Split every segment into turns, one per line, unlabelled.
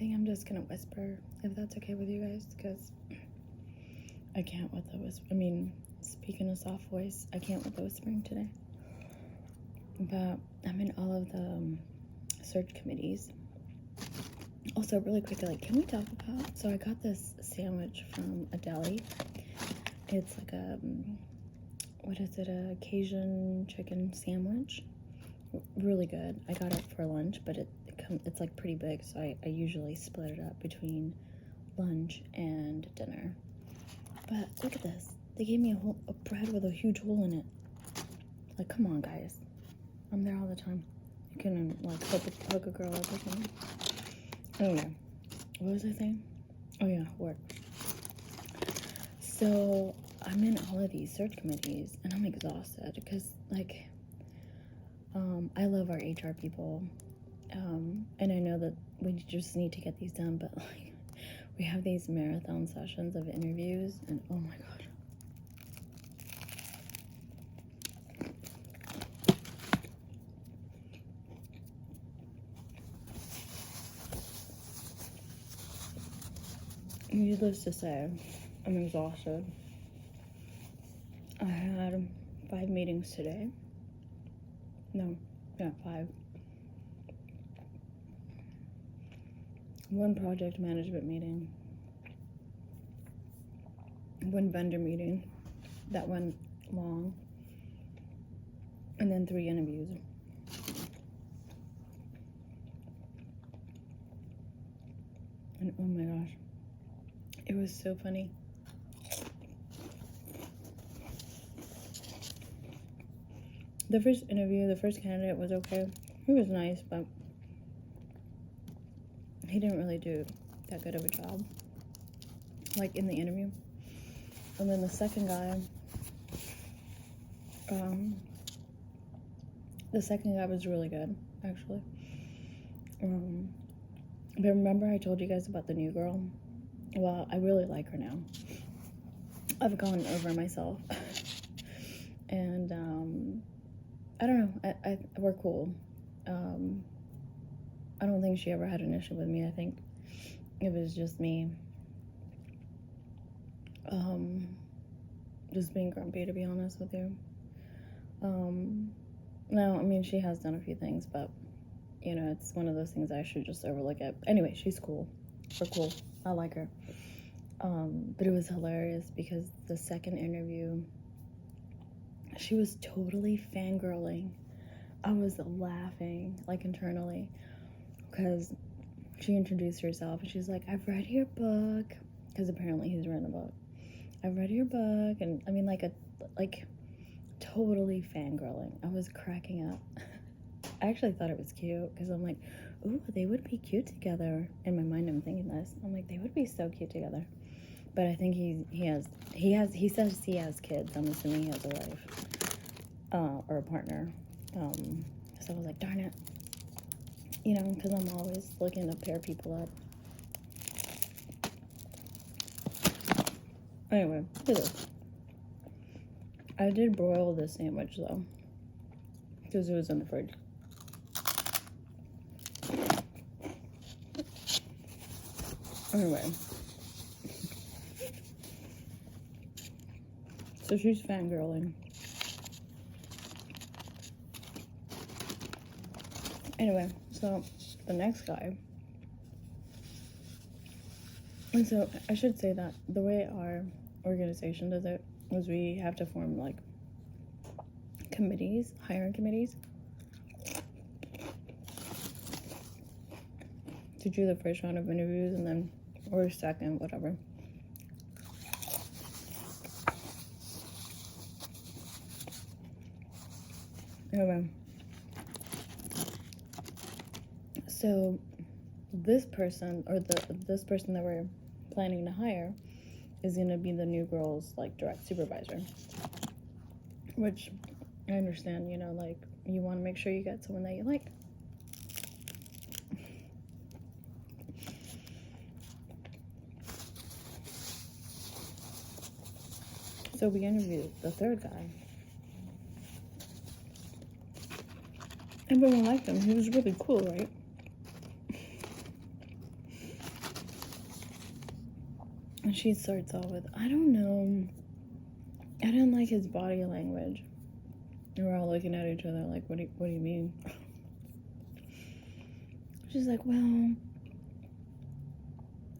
think I'm just gonna whisper, if that's okay with you guys, because I can't with the whisper. I mean, speaking a soft voice, I can't with the whispering today. But I'm in all of the search committees. Also, really quickly, like, can we talk about? So I got this sandwich from a deli. It's like a what is it? A Cajun chicken sandwich. Really good. I got it for lunch, but it's like pretty big, so I usually split it up between lunch and dinner. But look at this. They gave me a bread with a huge hole in it. Like, come on, guys. I'm there all the time. You can, like, hook a girl up or something. Anyway, what was I saying? Oh, yeah, work. So, I'm in all of these search committees, and I'm exhausted because, like, I love our HR people, and I know that we just need to get these done, but, like, we have these marathon sessions of interviews, and oh my god. Needless to say, I'm exhausted. I had 5 meetings today. No, yeah, 5. 1 project management meeting. 1 vendor meeting that went long. And then 3 interviews. And oh my gosh, it was so funny. The first interview, the first candidate was okay. He was nice, but he didn't really do that good of a job, like in the interview. And then the second guy, was really good, actually. But remember I told you guys about the new girl? Well, I really like her now. I've gone over myself. And, I don't know, we're cool. I don't think she ever had an issue with me. I think it was just me, just being grumpy, to be honest with you. No, I mean, she has done a few things, but, you know, it's one of those things I should just overlook it. Anyway, she's cool. We're cool. I like her. But it was hilarious because the second interview, she was totally fangirling. I was laughing, like, internally, because she introduced herself, and she's like, I've read your book, because apparently he's written a book. I've read your book, and I mean, like, totally fangirling. I was cracking up. I actually thought it was cute, because I'm like, ooh, they would be cute together. In my mind, I'm thinking this. I'm like, they would be so cute together. But I think he says he has kids. I'm assuming he has a wife, or a partner. So I was like, darn it. You know, because I'm always looking to pair people up. Anyway, look at this. I did broil this sandwich, though, because it was in the fridge. Anyway. So she's fangirling. Anyway, so the next guy. And so I should say that the way our organization does it is we have to form, like, committees, hiring committees, to do the first round of interviews, and then, or second, whatever. Anyway, so this person, or this person that we're planning to hire, is gonna be the new girl's, like, direct supervisor, which I understand, you know, like, you want to make sure you get someone that you like. So we interviewed the third guy. Everyone liked him. He was really cool, right? And she starts off with, I don't know. I didn't like his body language. And we're all looking at each other like, what do you mean? She's like, well,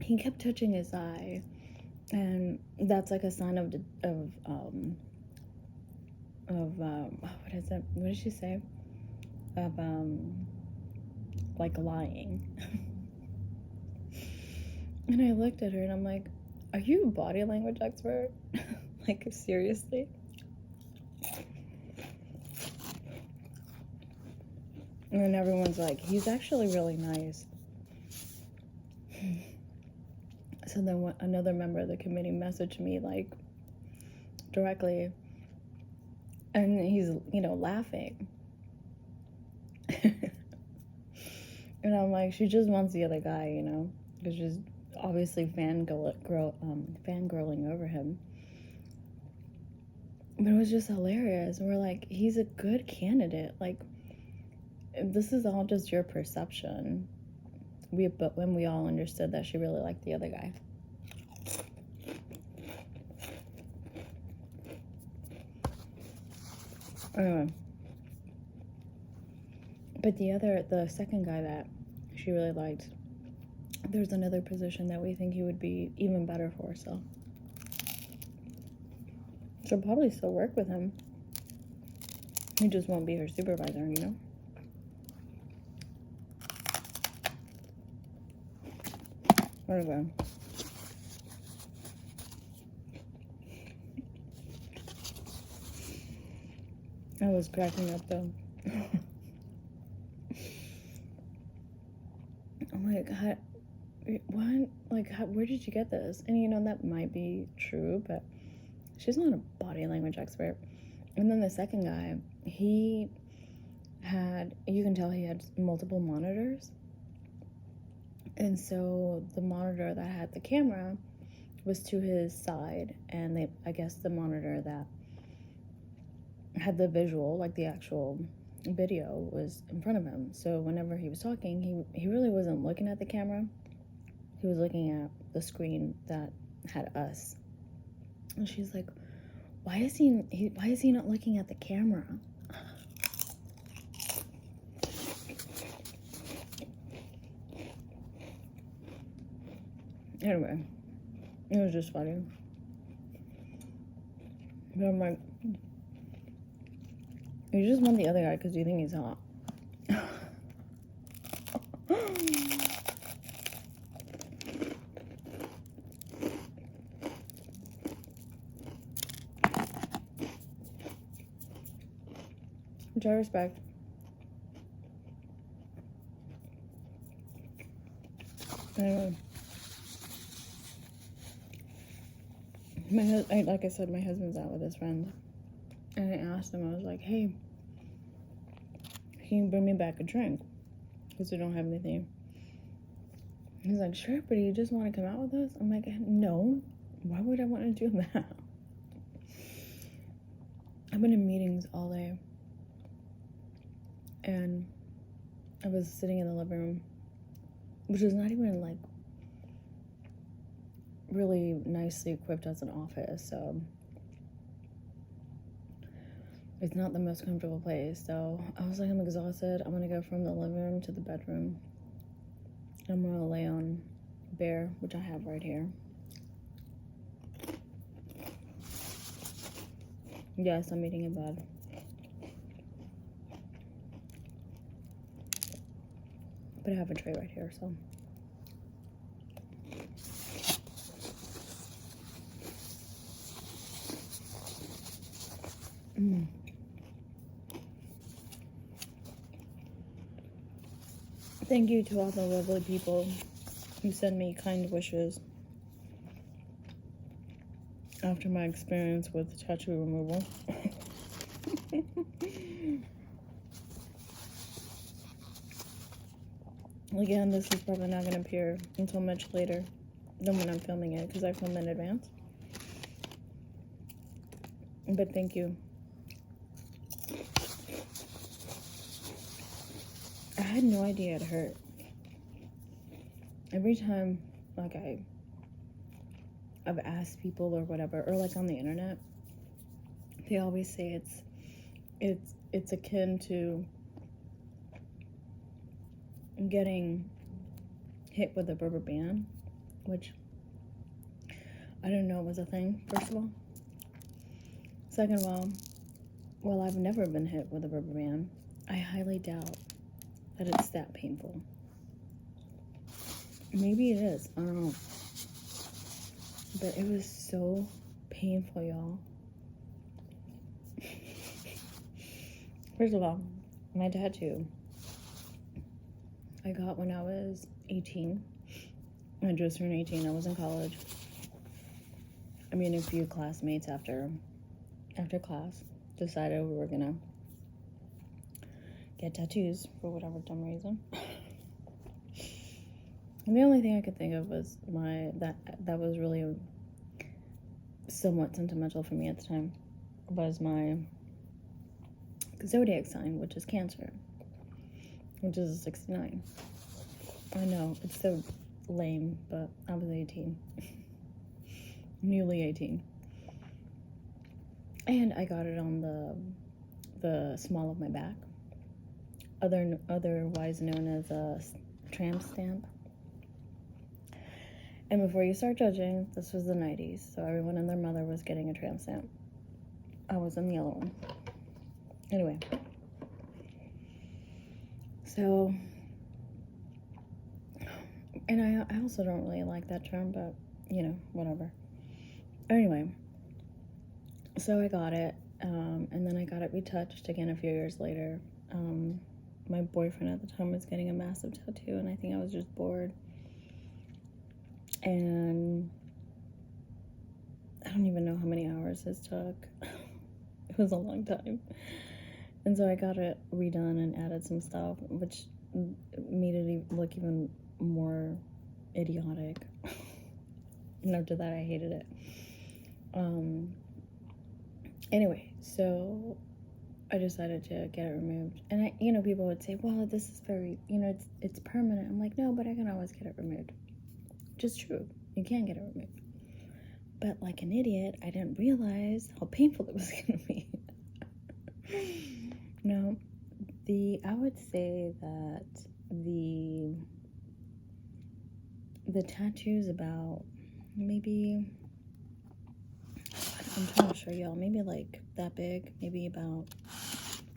he kept touching his eye. And that's like a sign of what is it? What did she say? Of, like lying. And I looked at her and I'm like, are you a body language expert? Like, seriously? And then everyone's like, he's actually really nice. So then another member of the committee messaged me, like, directly. And he's, laughing. And I'm like, she just wants the other guy, because she's obviously fangirling over him. But it was just hilarious. We're like, he's a good candidate. Like, this is all just your perception. But when we all understood that she really liked the other guy. Anyway. But the second guy that she really liked, there's another position that we think he would be even better for, so she'll probably still work with him. He just won't be her supervisor, Anyway. I was cracking up though. I'm like, what? Like, where did you get this? And that might be true, but she's not a body language expert. And then the second guy, you can tell he had multiple monitors. And so the monitor that had the camera was to his side, and I guess the monitor that had the visual, like the actual video, was in front of him. So whenever he was talking, he really wasn't looking at the camera. He was looking at the screen that had us. And she's like, why is he not looking at the camera? Anyway, it was just funny. But I'm like, you just want the other guy because you think he's hot. Which I respect. Anyway. Like I said, my husband's out with his friend. And I asked him, I was like, hey, can you bring me back a drink? Because we don't have anything. He's like, sure, but you just want to come out with us? I'm like, no. Why would I want to do that? I've been in meetings all day. And I was sitting in the living room, which is not even like really nicely equipped as an office, so it's not the most comfortable place. So I was like, I'm exhausted. I'm gonna go from the living room to the bedroom. I'm gonna lay on Bear, which I have right here. Yes, I'm eating in bed. But I have a tray right here, so. Thank you to all the lovely people who send me kind wishes after my experience with tattoo removal. Again, this is probably not going to appear until much later than when I'm filming it, because I film in advance. But thank you. I had no idea it hurt. Every time, like, I I've asked people or whatever, or like on the internet, they always say it's akin to getting hit with a rubber band, which I didn't know was a thing, first of all. Second of all, while I've never been hit with a rubber band, I highly doubt that it's that painful. Maybe it is, I don't know. But it was so painful, y'all. First of all, my tattoo I got when I was 18. I just turned 18. I was in college. I mean, a few classmates after class decided we were gonna get tattoos for whatever dumb reason. And the only thing I could think of was that was really somewhat sentimental for me at the time, was my zodiac sign, which is Cancer, which is a 69. I know, it's so lame, but I was 18. Newly 18. And I got it on the small of my back, otherwise known as a tramp stamp. And before you start judging, this was the 90s, so everyone and their mother was getting a tramp stamp. I was in the yellow one. Anyway. So, and I also don't really like that term, but, you know, whatever. Anyway, so I got it, and then I got it retouched again a few years later. My boyfriend at the time was getting a massive tattoo, and I think I was just bored. And I don't even know how many hours this took. It was a long time. And so I got it redone and added some stuff, which made it look even more idiotic. And after that, I hated it. Anyway, so I decided to get it removed. And people would say, well, this is very, it's permanent. I'm like, no, but I can always get it removed. Which is true. You can get it removed. But like an idiot, I didn't realize how painful it was going to be. No, I would say that the tattoo's about maybe, I'm trying to show y'all, maybe like that big, maybe about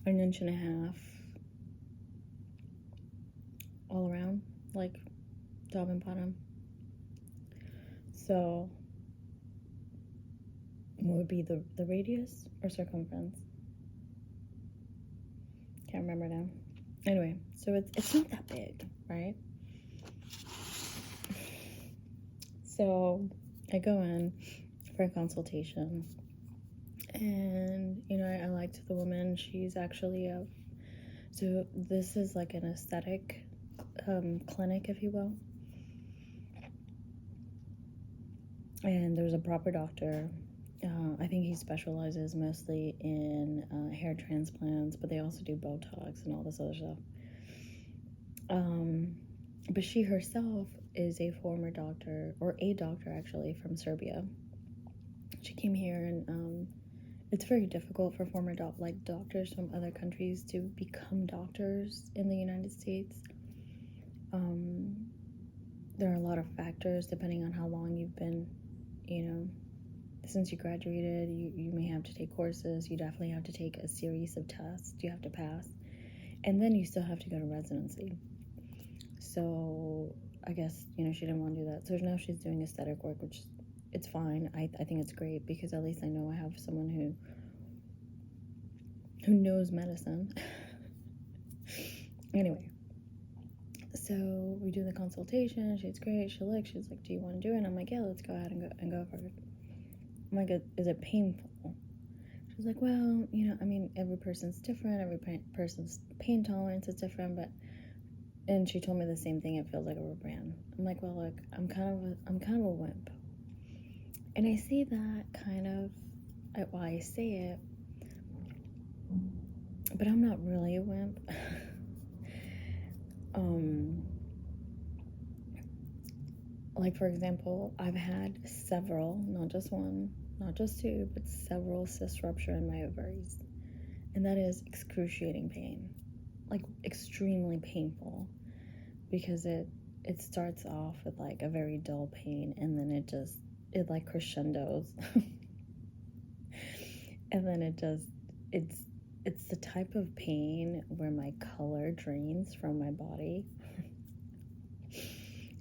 1.5 inches all around, like top and bottom. So what would be the radius or circumference? Can't remember now. Anyway, so it's not that big, right? So I go in for a consultation, and I liked the woman. She's actually so this is like an aesthetic clinic, if you will. And there's a proper doctor. I think he specializes mostly in hair transplants, but they also do Botox and all this other stuff. But she herself is a former doctor, or a doctor actually, from Serbia. She came here, and it's very difficult for former doctors from other countries to become doctors in the United States. There are a lot of factors depending on how long you've been, since you graduated. You may have to take courses. You definitely have to take a series of tests you have to pass, and then you still have to go to residency. So I guess she didn't want to do that, so now she's doing aesthetic work, which it's fine. I think it's great, because at least I know I have someone who knows medicine. Anyway, so we do the consultation. She's great. She's like, do you want to do it? And I'm like, yeah, let's go ahead and go for it. I'm like, is it painful? She's like, well, every person's different. Every person's pain tolerance is different, and she told me the same thing. It feels like a rubber band. I'm like, well, look, I'm kind of a wimp, and I say that I say it, but I'm not really a wimp. like, for example, I've had several, not just one, not just two, but several cyst rupture in my ovaries. And that is excruciating pain, like extremely painful, because it starts off with like a very dull pain, and then it like crescendos. And then it's the type of pain where my color drains from my body.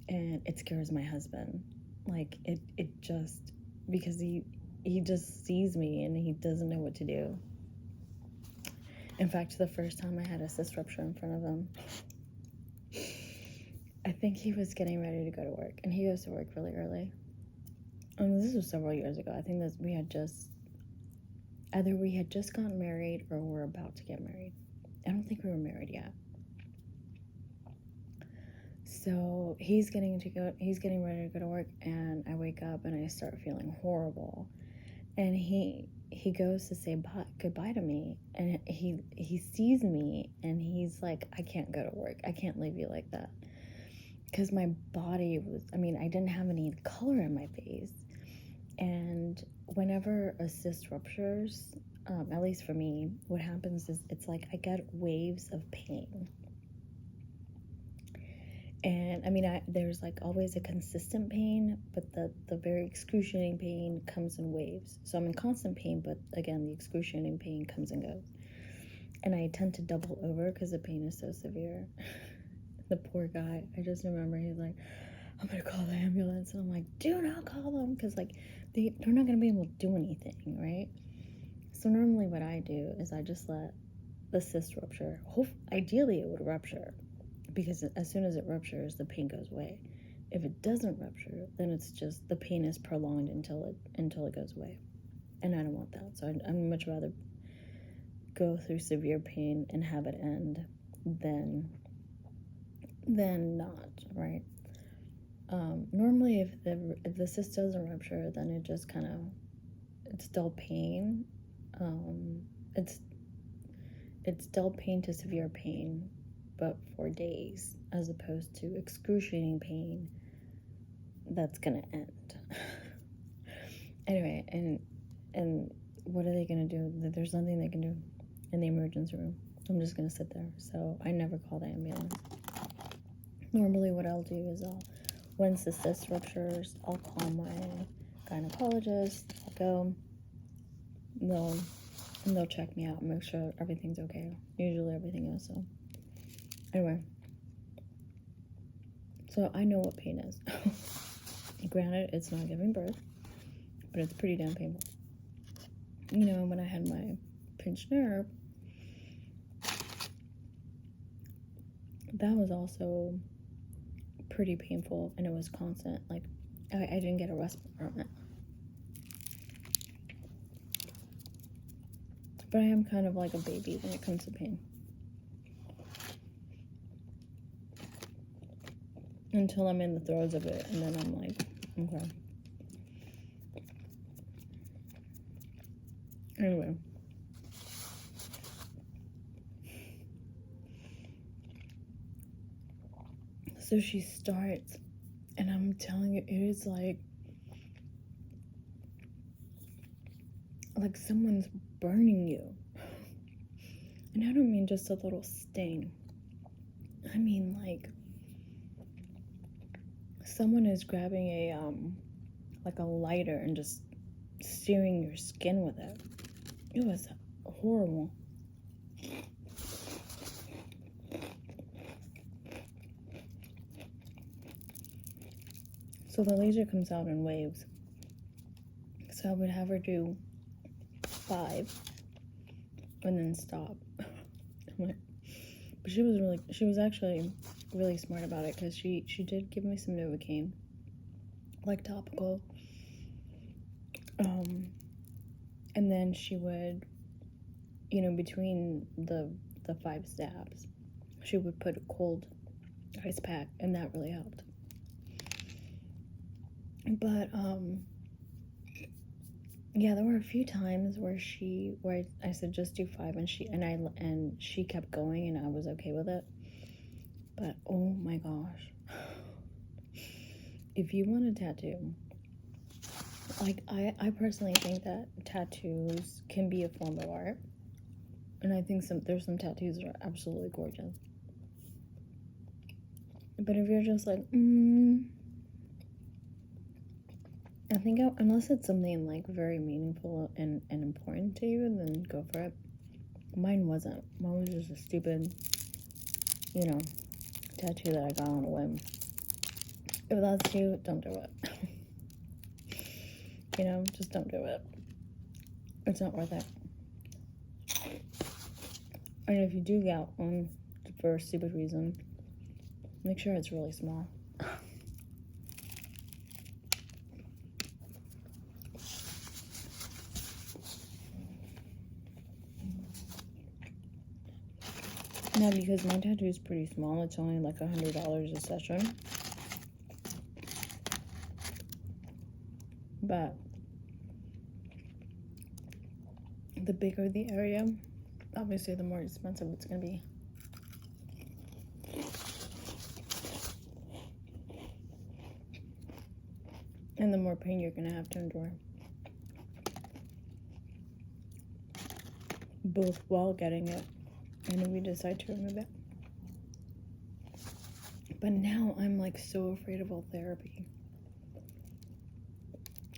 And it scares my husband. Like it just, because he just sees me and he doesn't know what to do. In fact, the first time I had a cyst rupture in front of him, I think he was getting ready to go to work, and he goes to work really early. This was several years ago. I think that we had just gotten married or were about to get married. I don't think we were married yet. So he's getting ready to go to work, and I wake up and I start feeling horrible. And he goes to say goodbye to me, and he sees me, and he's like, I can't go to work. I can't leave you like that. Because my body was, I didn't have any color in my face. And whenever a cyst ruptures, at least for me, what happens is it's like I get waves of pain. And there's like always a consistent pain, but the very excruciating pain comes in waves. So I'm in constant pain, but again, the excruciating pain comes and goes. And I tend to double over because the pain is so severe. The poor guy, I just remember he's like, I'm gonna call the ambulance. And I'm like, do not call them, because like they're not gonna be able to do anything, right? So normally what I do is I just let the cyst rupture. Ideally it would rupture, because as soon as it ruptures, the pain goes away. If it doesn't rupture, then it's just the pain is prolonged until it goes away, and I don't want that. So I'd much rather go through severe pain and have it end than not, right? Normally, if the cyst doesn't rupture, then it just kind of, it's dull pain. It's dull pain to severe pain, but for days, as opposed to excruciating pain that's gonna end. Anyway, and what are they gonna do? There's nothing they can do in the emergency room. I'm just gonna sit there. So I never call the ambulance. Normally what I'll do is once the cyst ruptures, I'll call my gynecologist. I'll go, they'll check me out and make sure everything's okay. Usually everything is. So anyway, so I know what pain is. Granted, it's not giving birth, but it's pretty damn painful. When I had my pinched nerve, that was also pretty painful, and it was constant. Like I didn't get a respite from it. But I am kind of like a baby when it comes to pain. Until I'm in the throes of it, and then I'm like, okay. Anyway. So she starts, and I'm telling you, it is like someone's burning you. And I don't mean just a little sting. I mean like someone is grabbing a lighter and just searing your skin with it. It was horrible. So the laser comes out in waves. So I would have her do 5 and then stop. But she was actually really smart about it, because she did give me some Novocaine, like topical. And then she would, between the 5 stabs, she would put a cold ice pack, and that really helped. But yeah, there were a few times where I said just do 5, and she kept going, and I was okay with it. But oh my gosh, if you want a tattoo, like, I personally think that tattoos can be a form of art. And I think there's some tattoos that are absolutely gorgeous. But if you're just like, I think unless it's something like very meaningful and important to you, then go for it. Mine wasn't. Mine was just a stupid, tattoo that I got on a whim. If that's you, don't do it. Just don't do it. It's not worth it. And if you do get one for a stupid reason, make sure it's really small. Now, because my tattoo is pretty small, it's only like $100 a session. But the bigger the area, obviously the more expensive it's going to be. And the more pain you're going to have to endure. Both while getting it and if you decide to remove it. But now I'm like so afraid of all therapy.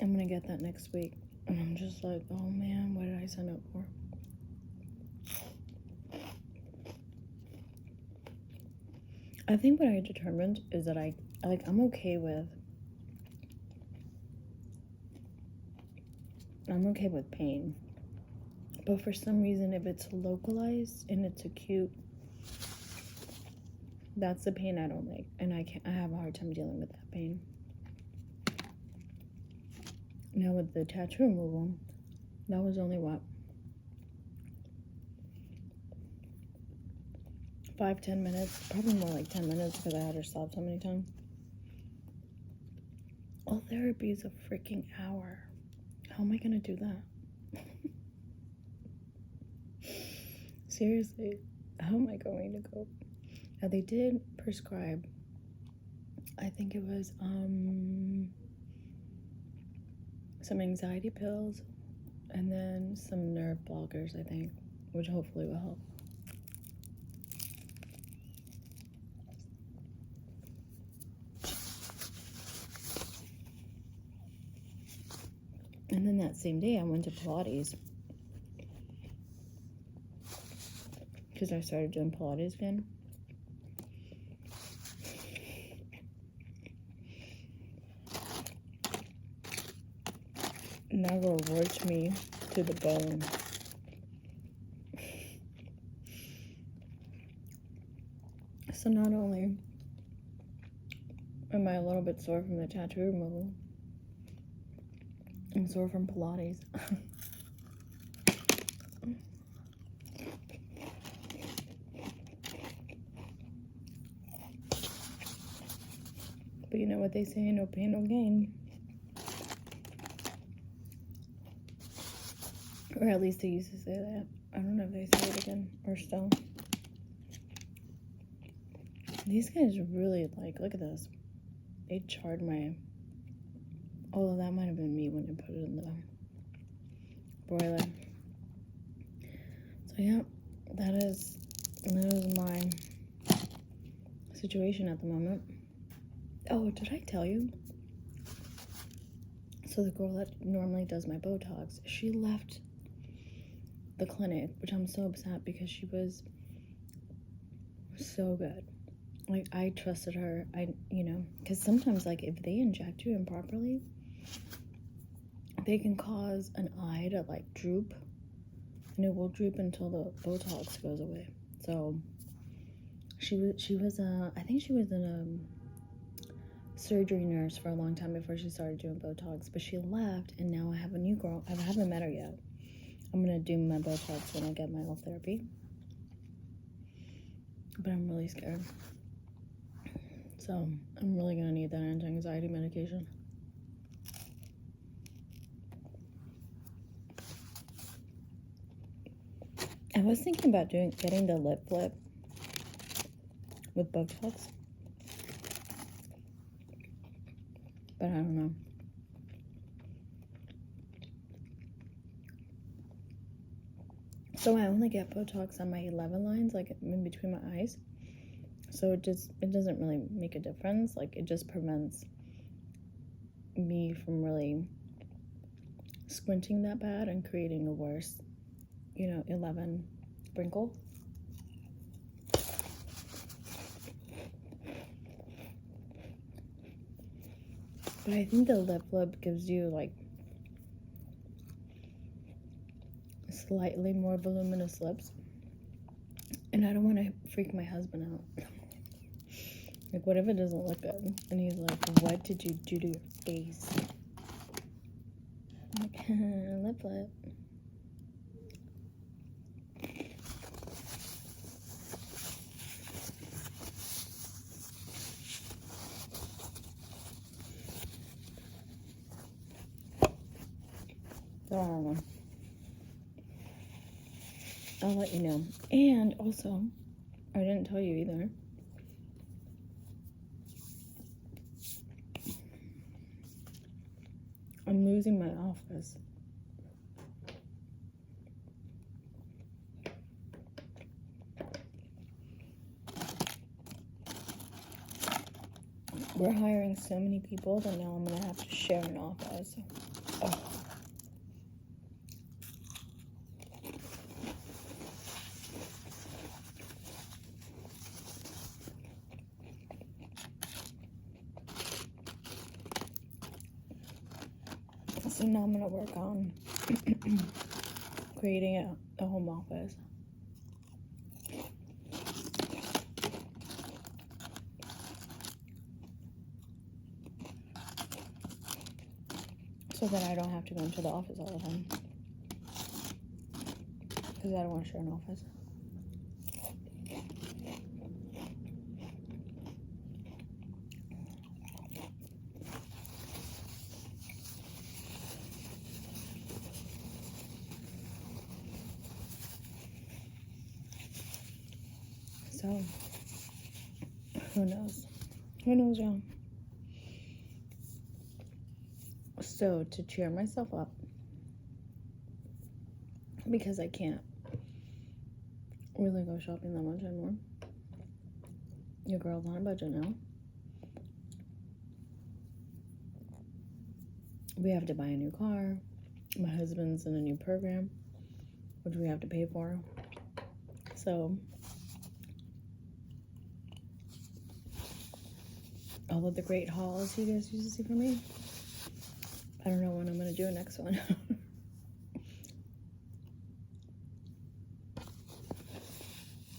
I'm going to get that next week. And I'm just like, oh man, what did I sign up for? I think what I determined is that I'm okay with pain. But for some reason, if it's localized and it's acute, that's the pain I don't like. And I have a hard time dealing with that pain. Now with the tattoo removal, that was only what? 5-10 minutes, probably more like 10 minutes because I had her stop so many times. All therapy is a freaking hour. How am I gonna do that? Seriously, how am I going to go? Now they did prescribe, I think it was some anxiety pills and then some nerve blockers, I think, which hopefully will help. And then that same day I went to Pilates because I started doing Pilates again. Never worked me to the bone. So not only am I a little bit sore from the tattoo removal, I'm sore from Pilates. But you know what they say, no pain, no gain. Or at least they used to say that. I don't know if they say it again or still. These guys really look at this. They charred my, although that might have been me when I put it in the broiler. So yeah, that is my situation at the moment. Oh, did I tell you? So the girl that normally does my Botox, she left the clinic, which I'm so upset because she was so good. Like, I trusted her. Because sometimes, if they inject you improperly, they can cause an eye to droop, and it will droop until the Botox goes away. So she was I think she was a surgery nurse for a long time before she started doing Botox, but she left, and now I have a new girl. I haven't met her yet. I'm gonna do my Botox when I get my health therapy, but I'm really scared. So I'm really gonna need that anti-anxiety medication. I was thinking about getting the lip flip with Botox. but I don't know. So I only get Botox on my 11 lines, like in between my eyes. So it doesn't really make a difference. Like, it just prevents me from really squinting that bad and creating a worse, 11 wrinkle. But I think the lip gives you like slightly more voluminous lips. And I don't want to freak my husband out. Like, what if it doesn't look good? And he's like, what did you do to your face? I'm like, lip. So I don't know. I'll let you know. And also, I didn't tell you either. I'm losing my office. We're hiring so many people that now I'm going to have to share an office. Oh. So now I'm going to work on creating a home office. So that I don't have to go into the office all the time. Because I don't want to share an office. So, who knows? Who knows, y'all? So, to cheer myself up, because I can't really go shopping that much anymore. Your girl's on a budget now. We have to buy a new car. My husband's in a new program, which we have to pay for. So, all of the great hauls you guys used to see from me, I don't know when I'm going to do a next one.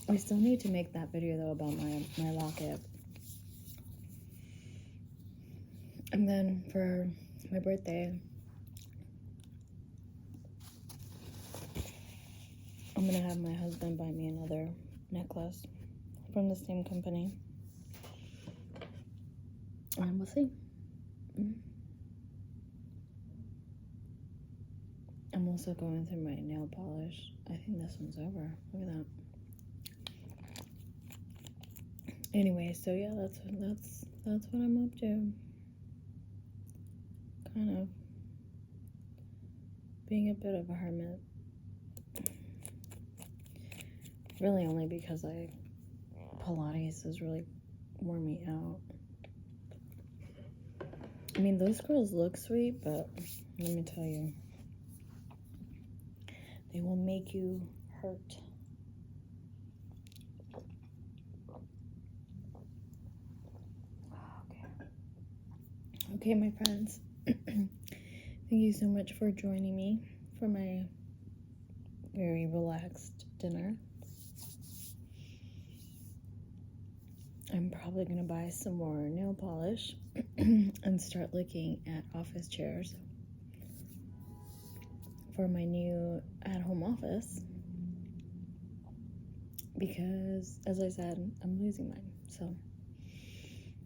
I still need to make that video, though, about my locket. And then for my birthday, I'm going to have my husband buy me another necklace from the same company. And we'll see. I'm also going through my nail polish. I think this one's over. Look at that. Anyway, so yeah, that's what I'm up to. Kind of being a bit of a hermit. Really only because Pilates has really worn me out. I mean, those girls look sweet, but let me tell you, they will make you hurt. Okay, my friends. Thank you so much for joining me for my very relaxed dinner. I'm probably going to buy some more nail polish and start looking at office chairs for my new at-home office, because, as I said, I'm losing mine. So,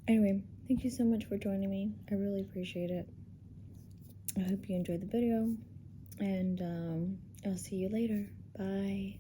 anyway, thank you so much for joining me. I really appreciate it. I hope you enjoyed the video, and I'll see you later. Bye.